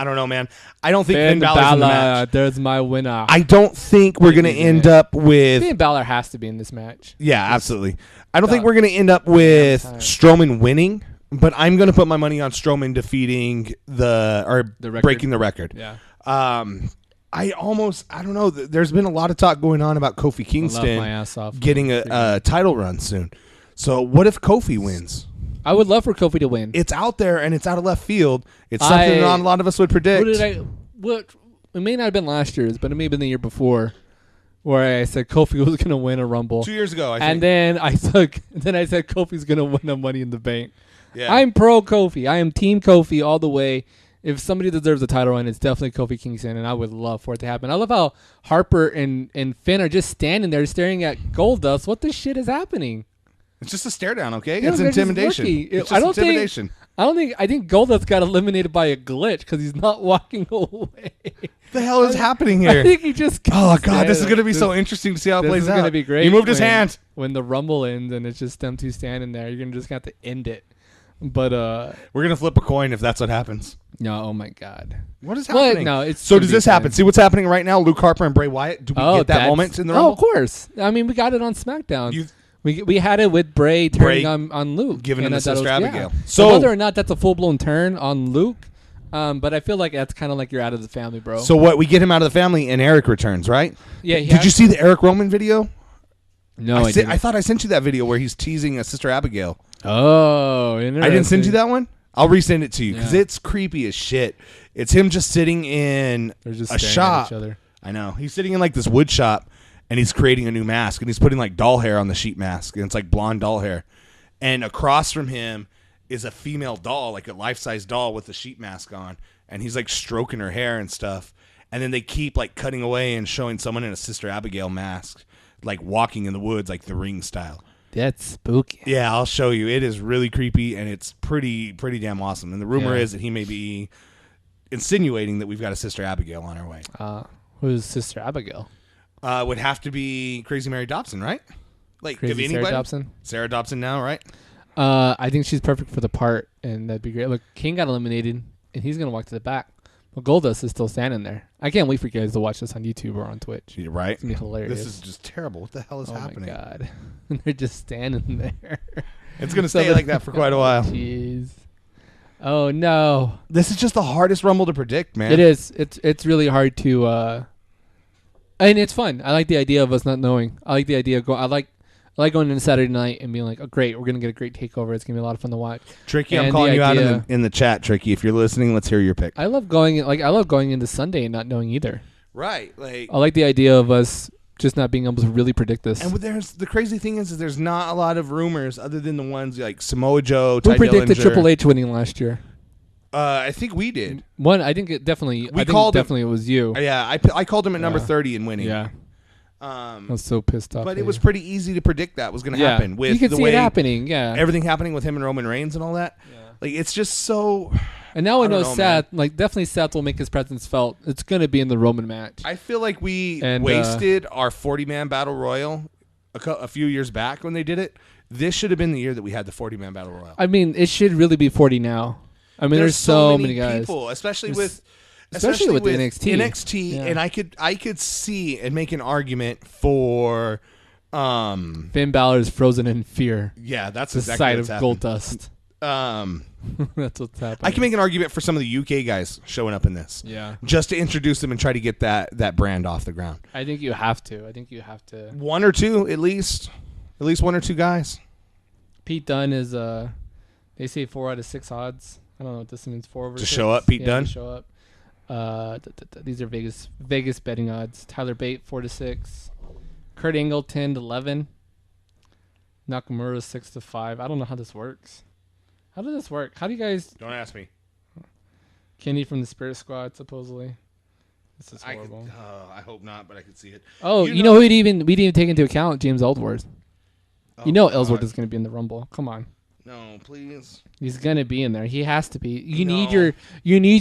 don't know, man. I don't think Finn Balor's in the match. There's my winner. I don't think we're gonna end up with. Finn Balor has to be in this match. Yeah, absolutely. I don't think we're gonna end up with Strowman winning, but I'm gonna put my money on Strowman defeating The record. breaking the record. Yeah. I don't know. There's been a lot of talk going on about Kofi I laughed Kingston my ass off. getting a title run soon. So what if Kofi wins? I would love for Kofi to win. It's out there and it's out of left field. It's something that not a lot of us would predict. It may not have been last year's, but it may have been the year before, where I said Kofi was going to win a Rumble. 2 years ago, I think. And then I said Kofi's going to win a Money in the Bank. Yeah. I'm pro Kofi. I am Team Kofi all the way. If somebody deserves a title run, it's definitely Kofi Kingston, and I would love for it to happen. I love how Harper and Finn are just standing there staring at Goldust. What the shit is happening? It's just a stare down, okay? Yeah, It's they're just intimidation. lurking. It's I just don't intimidation. I think Goldust got eliminated by a glitch because he's not walking away. The hell is happening I here? think he just. Oh God, this is going to be so interesting to see how it This plays is out. going to be great. He moved his when- hand. when the Rumble ends and it's just them two standing there. You're gonna just have to end it. But We're going to flip a coin if that's what happens. no, oh my God. What is What? happening? No, it's So gonna does be this happen? fun. See what's happening right now? Luke Harper and Bray Wyatt. Do we get that that's- moment in the Rumble? Oh, of course. I mean, we got it on SmackDown. You- We had it with Bray turning on Luke, giving him and the I thought it Sister was- Abigail. Yeah. So- whether or not that's a full blown turn on Luke, but I feel like that's kind of like you're out of the family, bro. So what? We get him out of the family, and Eric returns, right? yeah, Did you see the Eric Roman video? No, I I thought I sent you that video where he's teasing a Sister Abigail. Oh, interesting. I didn't send you that one. I'll resend it to you because Yeah. it's creepy as shit. It's him just sitting in They're just a staring at shop. each other. I know. He's sitting in like this wood shop and he's creating a new mask and he's putting like doll hair on the sheep mask and it's like blonde doll hair. And across from him is a female doll, like a life-size doll with a sheep mask on, and he's like stroking her hair and stuff. and then they keep like cutting away and showing someone in a Sister Abigail mask, like walking in the woods, like the Ring style. That's spooky. Yeah, I'll show you. It is really creepy, and it's pretty damn awesome. And the rumor is that he may be insinuating that we've got a Sister Abigail on our way. Who's Sister Abigail? Would have to be Crazy Mary Dobson, right? Like, Crazy if anybody, Sarah Dobson? Sarah Dobson now, right? I think she's perfect for the part, and that'd be great. Look, King got eliminated, and he's going to walk to the back. But Goldust is still standing there. I can't wait for you guys to watch this on YouTube or on Twitch. You're right. It's going to be hilarious. This is just terrible. What the hell is happening? Oh, my God. They're just standing there. It's going to stay like that for quite a while. Jeez. Oh, no. This is just the hardest Rumble to predict, man. It is. It's really hard to... and it's fun. I like the idea of us not knowing. I like the idea of going... I like going into Saturday night and being like, oh, great, we're going to get a great takeover. It's going to be a lot of fun to watch. Tricky, I'm calling you out in the chat, Tricky. If you're listening, let's hear your pick. I love going into Sunday and not knowing either. Right. Like, I like the idea of us just not being able to really predict this. And the crazy thing is there's not a lot of rumors other than the ones like Samoa Joe, Who Ty predicted Dillinger. Triple H winning last year? I think we did. I think it definitely it was you. Yeah, I called him at number 30 and winning. Yeah. I was so pissed off. But it was pretty easy to predict that was going to happen. With you could the see way it happening. Yeah, everything happening with him and Roman Reigns and all that. Yeah. Like, it's just so. And now we know Man. Seth. Like, definitely Seth will make his presence felt. It's going to be in the Roman match. I feel like we wasted our 40-man battle royal a few years back when they did it. This should have been the year that we had the 40-man battle royal. I mean, it should really be 40 now. I mean, there's so many guys, people, especially with NXT. NXT, yeah. and I could see and make an argument for Finn Balor's frozen in fear. Yeah, that's the exactly sight what's of Goldust. That's what's happening. I can make an argument for some of the UK guys showing up in this. Yeah, just to introduce them and try to get that brand off the ground. I think you have to. One or two at least one or two guys. Pete Dunne is they say 4 out of 6 odds. I don't know what this means. 4 over 6. Show up, Pete Dunne. To show up. These are Vegas betting odds. Tyler Bate 4 to 6. Kurt Angle 10 to 11. Nakamura 6 to 5. I don't know how this works. How does this work? How do you guys? Don't ask me. Kenny from the Spirit Squad supposedly. This is horrible. I hope not, but I could see it. Oh, you know who we didn't even take into account? James Ellsworth. Ellsworth is going to be in the Rumble. Come on. No, please. He's going to be in there. He has to be. You need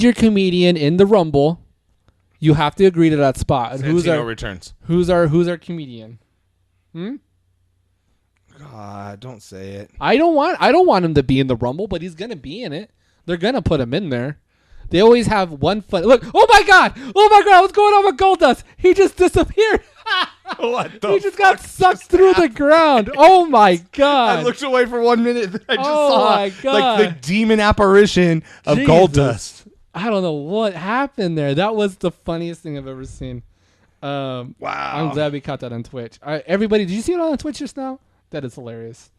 your comedian in the Rumble. You have to agree to that spot. Santino returns. Who's our comedian? God, don't say it. I don't want him to be in the Rumble, but he's going to be in it. They're going to put him in there. They always have one fun. Look, oh my God, what's going on with Goldust? He just disappeared. He just got sucked through the ground. Oh my God. I looked away for 1 minute. I just saw my God. like the demon apparition of Goldust. I don't know what happened there. That was the funniest thing I've ever seen. Wow. I'm glad we caught that on Twitch. Everybody, did you see it on Twitch just now? That is hilarious.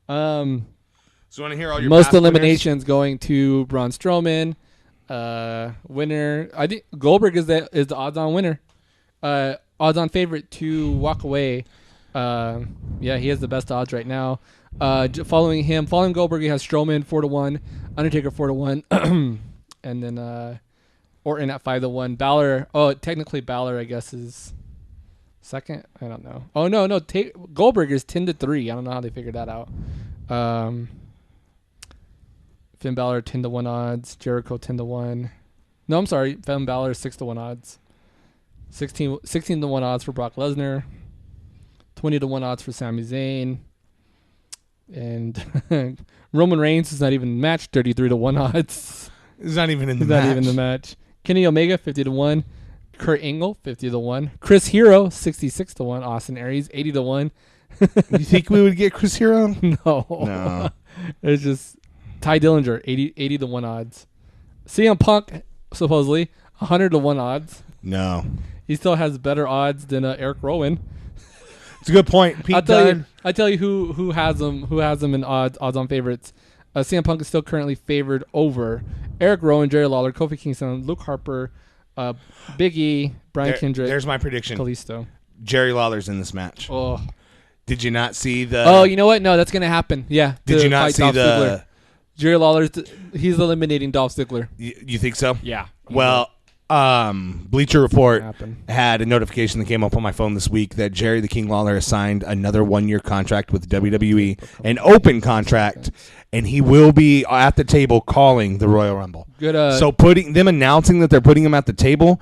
So you want to hear all your most past eliminations going to Braun Strowman. Winner, I think Goldberg is the odds-on winner. Odds-on favorite to walk away. Yeah, he has the best odds right now. Following Goldberg, he has Strowman 4-1, Undertaker 4-1, and then Orton at 5-1. Balor. Oh, technically Balor, I guess, is second. I don't know. Oh no, Goldberg is 10-3. I don't know how they figured that out. Finn Balor 10-1 odds. Jericho 10-1. No, I'm sorry. Finn Balor 6-1 odds. 16-1 odds for Brock Lesnar. 20-1 odds for Sami Zayn. And Roman Reigns is not even in the match. 33-1 odds. He's not even in the He's match. not even in the match. Kenny Omega 50-1. Kurt Angle 50-1. Chris Hero 66-1. Austin Aries 80-1. You think we would get Chris Hero? No. It's just Ty Dillinger 80-1 odds. CM Punk supposedly 100-1 odds. No. He still has better odds than Eric Rowan. It's a good point. Pete Dunne. I tell you who has them in odds on favorites. CM Punk is still currently favored over Eric Rowan, Jerry Lawler, Kofi Kingston, Luke Harper, Big E, Brian Kendrick. There's my prediction. Kalisto. Jerry Lawler's in this match. Oh. Did you not see the? Oh, you know what? No, that's gonna happen. Yeah. Did you not see Dolph the? Ziggler. Jerry Lawler's he's eliminating Dolph Ziggler. You think so? Yeah. Well, Bleacher Report Happen. had a notification that came up on my phone this week that Jerry the King Lawler has signed another 1-year contract with WWE, an open contract, and he will be at the table calling the Royal Rumble. Good. So announcing that they're putting him at the table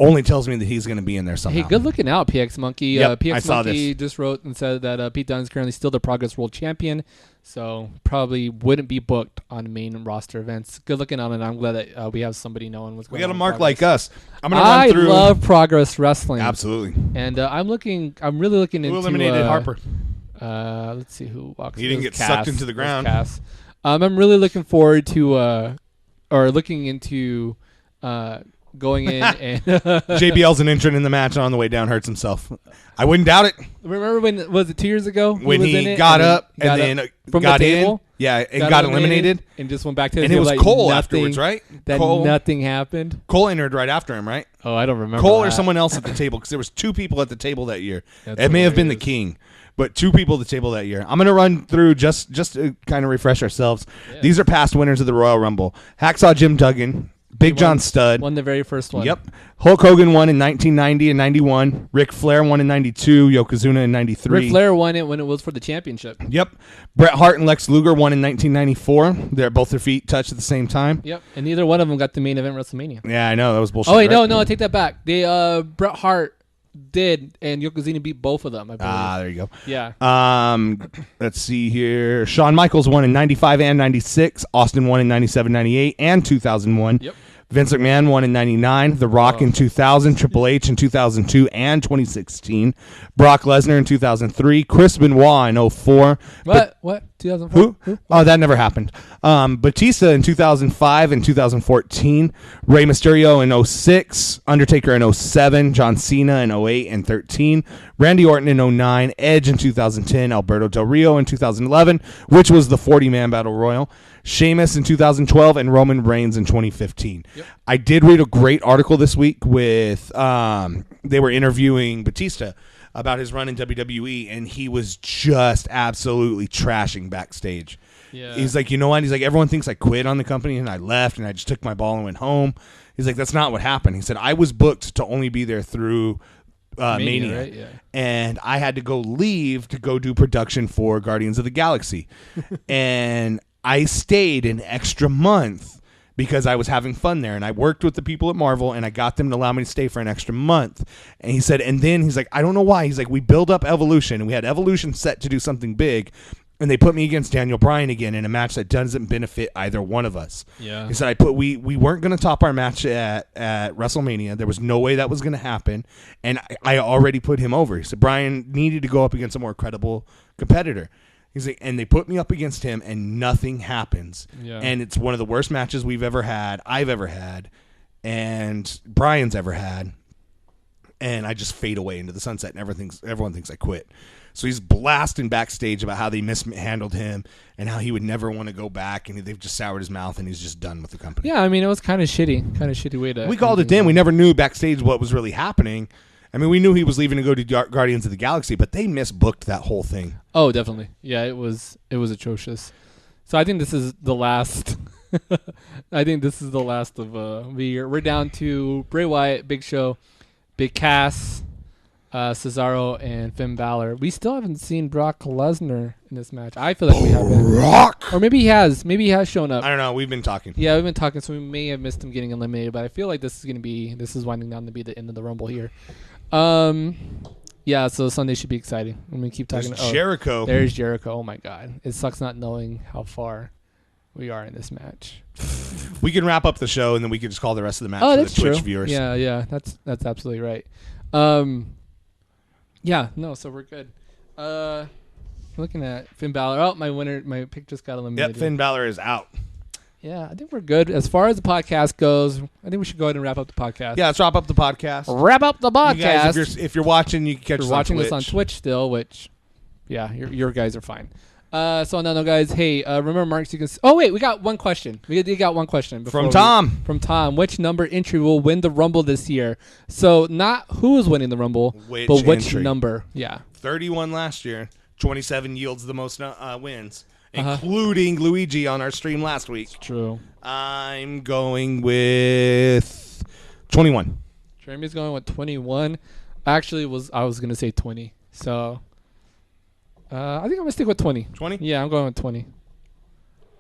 only tells me that he's going to be in there somehow. Hey, good looking out, PX Monkey. Yep, PX I saw Monkey this. just wrote and said that Pete Dunne is currently still the Progress World Champion, so probably wouldn't be booked on main roster events. Good looking on it. I'm glad that we have somebody knowing what's going We on. got a with mark Progress. like us. I'm going to run through. I love Progress Wrestling. Absolutely. And I'm really looking into. Who eliminated Harper? Let's see who walks. He didn't It was get sucked Cass. into the It was ground. Cass. I'm really looking forward to, or looking into, going in and JBL's an entrant in the match, and on the way down hurts himself. I wouldn't doubt it. remember when was it 2 years ago When was he in it got and up got and up then from got the in, table, and got eliminated, and just went back to the and it table was like Cole nothing, afterwards, right? That Cole, nothing happened. Cole entered right after him, right? Oh, I don't remember. Cole or that. someone else at the table, because there was 2 people at the table that year. That's It may have been the hilarious. King, but 2 people at the table that year. I'm going to run through just to kind of refresh ourselves. Yeah. These are past winners of the Royal Rumble. Hacksaw Jim Duggan, Big He John won- Studd. Won the very first one. Yep. Hulk Hogan won in 1990 and 91. Ric Flair won in 92. Yokozuna in 93. Ric Flair won it when it was for the championship. Yep. Bret Hart and Lex Luger won in 1994. They're both their feet touched at the same time. Yep. And neither one of them got the main event WrestleMania. Yeah, I know. That was bullshit. Oh wait, right? no, I take that back. They Bret Hart did, and Yokozuna beat both of them. I believe. There you go. Yeah. Let's see here. Shawn Michaels won in 95 and 96. Austin won in 97, 98, and 2001. Yep. Vince McMahon won in 99. The Rock in 2000. Triple H in 2002 and 2016. Brock Lesnar in 2003. Chris Benoit in 04. What? 2004? Who? Oh, that never happened. Batista in 2005 and 2014. Rey Mysterio in 06. Undertaker in 07. John Cena in 08 and 13. Randy Orton in 09. Edge in 2010. Alberto Del Rio in 2011, which was the 40-man Battle Royal. Sheamus in 2012 and Roman Reigns in 2015. Yep. I did read a great article this week with they were interviewing Batista about his run in WWE, and he was just absolutely trashing backstage. Yeah. He's like, you know what? He's like, everyone thinks I quit on the company and I left and I just took my ball and went home. He's like, that's not what happened. He said, I was booked to only be there through Mania. Right? Yeah. And I had to go leave to go do production for Guardians of the Galaxy. And I stayed an extra month because I was having fun there, and I worked with the people at Marvel, and I got them to allow me to stay for an extra month. And he said, and then he's like, I don't know why. He's like, we build up Evolution, and we had Evolution set to do something big, and they put me against Daniel Bryan again in a match that doesn't benefit either one of us. Yeah. He said, we weren't going to top our match at WrestleMania. There was no way that was going to happen, and I already put him over. He said, Bryan needed to go up against a more credible competitor. He's like, and they put me up against him, and nothing happens. Yeah. And it's one of the worst matches I've ever had, and Bryan's ever had. And I just fade away into the sunset, and everyone thinks I quit. So he's blasting backstage about how they mishandled him and how he would never want to go back, and they've just soured his mouth, and he's just done with the company. Yeah, I mean, it was kind of shitty way to. We called it in. We never knew backstage what was really happening. I mean, we knew he was leaving to go to Guardians of the Galaxy, but they misbooked that whole thing. Oh, definitely. Yeah, it was atrocious. So I think this is the last. I think this is the last of the year. We're down to Bray Wyatt, Big Show, Big Cass, Cesaro, and Finn Balor. We still haven't seen Brock Lesnar in this match. I feel like we haven't. Rock. Or maybe he has. Maybe he has shown up. I don't know. We've been talking. Yeah, we've been talking, so we may have missed him getting eliminated. But I feel like this is winding down to be the end of the Rumble here. Yeah, so Sunday should be exciting. I'm gonna keep talking. There's Jericho. There's Jericho. Oh my God, it sucks not knowing how far we are in this match. We can wrap up the show, and then we can just call the rest of the match Oh, for that's the Twitch true. viewers. Yeah, that's absolutely right. Yeah, no, so we're good. Looking at Finn Balor. Oh, my pick just got eliminated. Yep, Finn Balor is out. Yeah, I think we're good as far as the podcast goes. I think we should go ahead and wrap up the podcast. Yeah, let's wrap up the podcast. Wrap up the You podcast. guys, if you're watching, you can catch If us you're watching on this on Twitch still, which, yeah, your guys are fine. So no, guys. Hey, remember, Marks, you can. Oh wait, we got one question. We got one question From Tom. From Tom, which number entry will win the Rumble this year? So not who is winning the Rumble, but which entry. number? Yeah. 31 last year. 27 yields the most wins, including Luigi on our stream last week. True. I'm going with 21. Jeremy's going with 21. I was gonna say 20. So I think I'm gonna stick with 20. 20? Yeah, I'm going with 20.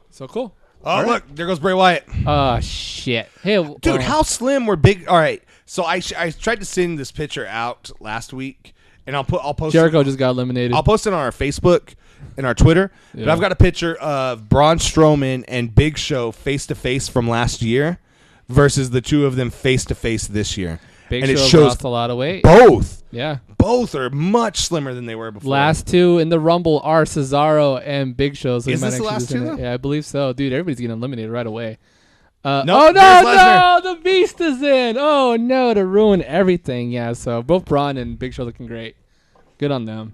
So cool. Oh, look, there goes Bray Wyatt. Oh shit. Hey, Dude, how slim were big? All right, so I tried to send this picture out last week, and I'll post Jericho just got eliminated. I'll post it on our Facebook and our Twitter. Yeah. But I've got a picture of Braun Strowman and Big Show face to face from last year versus the two of them face to face this year. Big and Show it shows lost a lot of weight. both are much slimmer than they were before. Last two in the Rumble are Cesaro and Big Show. So Is they might this the actually last lose two, in it. though? Yeah, I believe so. Dude, everybody's getting eliminated right away. Nope, Oh, there's no, Lesnar. the Beast is in. Oh, no, to ruin everything. Yeah, so both Braun and Big Show looking great. Good on them.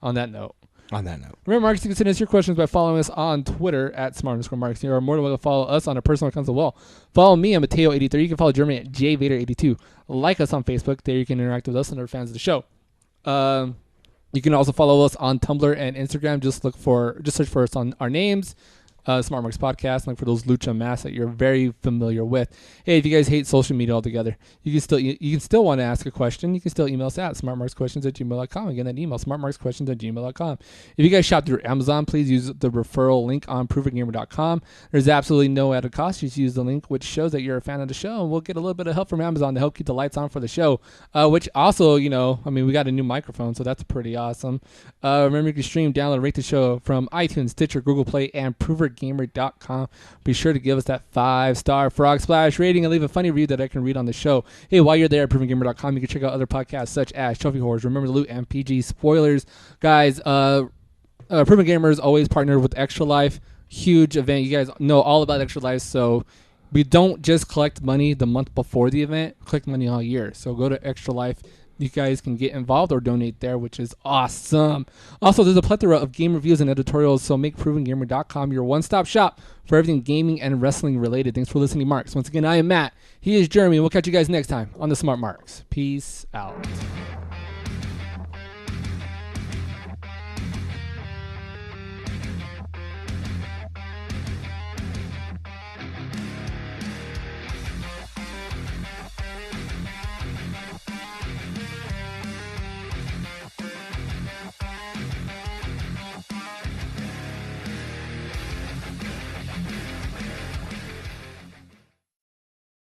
On that note. Remember, Marcus, you can send us your questions by following us on Twitter at @smart_Marcus. You are more than welcome to follow us on our personal accounts as well. Follow me, I'm Mateo83. You can follow Jeremy at JVader82. Like us on Facebook. There you can interact with us and our fans of the show. You can also follow us on Tumblr and Instagram. Just search for us on our names. Smart Marks Podcast. Look for those lucha masks that you're very familiar with. Hey, if you guys hate social media altogether, you can still want to ask a question. You can still email us at smartmarksquestions@gmail.com. Again, that email smartmarksquestions@gmail.com. If you guys shop through Amazon, please use the referral link on provengamer.com. There's absolutely no added cost. Just use the link, which shows that you're a fan of the show, and we'll get a little bit of help from Amazon to help keep the lights on for the show. Which also, we got a new microphone, so that's pretty awesome. Remember, you can stream, download, and rate the show from iTunes, Stitcher, Google Play, and provergamer.com. Be sure to give us that 5-star Frog Splash rating and leave a funny review that I can read on the show. Hey, while you're there at provengamer.com, you can check out other podcasts such as Trophy Horrors, Remember the Loot, and PG Spoilers. Guys, Proven Gamer is always partnered with Extra Life. Huge event. You guys know all about Extra Life, so we don't just collect money the month before the event, collect money all year. So go to Extra Life. You guys can get involved or donate there, which is awesome. Also, there's a plethora of game reviews and editorials, so make provengamer.com your one-stop shop for everything gaming and wrestling related. Thanks for listening, Marks. Once again, I am Matt. He is Jeremy. We'll catch you guys next time on the Smart Marks. Peace out.